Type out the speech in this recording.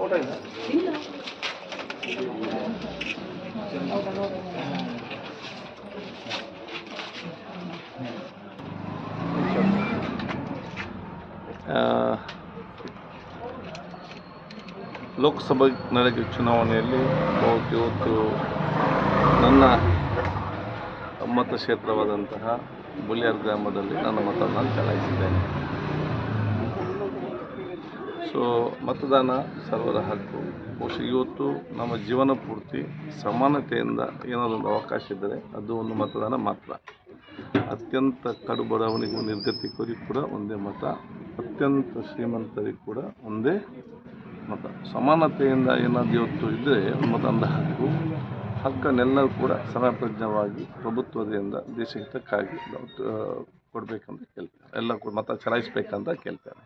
ಊಟ ಇಲ್ಲ ಲೋಕಸಭೆ ನಡೆದ ಚುನಾವಣೆಯಲ್ಲಿ ಇವತ್ತು ನನ್ನ ಮತಕ್ಷೇತ್ರವಾದಂತಹ ಬುಲಿಯಾರ್ ಗ್ರಾಮದಲ್ಲಿ ನನ್ನ ಮತವನ್ನು ಚಲಾಯಿಸಿದ್ದೇನೆ. ಸೊ ಮತದಾನ ಸರ್ವರ ಹಕ್ಕು. ಬಹುಶಃ ಇವತ್ತು ನಮ್ಮ ಜೀವನ ಪೂರ್ತಿ ಸಮಾನತೆಯಿಂದ ಏನಾದೊಂದು ಅವಕಾಶ ಇದ್ದರೆ ಅದು ಒಂದು ಮತದಾನ ಮಾತ್ರ. ಅತ್ಯಂತ ಕಡು ಬಡವನಿಗೂ ನಿರ್ಗತಿಕರಿಗೂ ಕೂಡ ಒಂದೇ ಮತ, ಅತ್ಯಂತ ಶ್ರೀಮಂತರಿಗೂ ಕೂಡ ಒಂದೇ ಮತ. ಸಮಾನತೆಯಿಂದ ಏನಾದರೂ ಇವತ್ತು ಇದ್ದರೆ ಮತದಾನದ ಹಕ್ಕನ್ನೆಲ್ಲರೂ ಕೂಡ ಸಮಪ್ರಜ್ಞವಾಗಿ ಪ್ರಭುತ್ವದಿಂದ ದೇಶ ಹಿತಕ್ಕಾಗಿ ಕೊಡಬೇಕಂತ ಕೇಳ್ತೇನೆ. ಎಲ್ಲ ಕೂಡ ಮತ ಚಲಾಯಿಸಬೇಕಂತ ಕೇಳ್ತೇನೆ.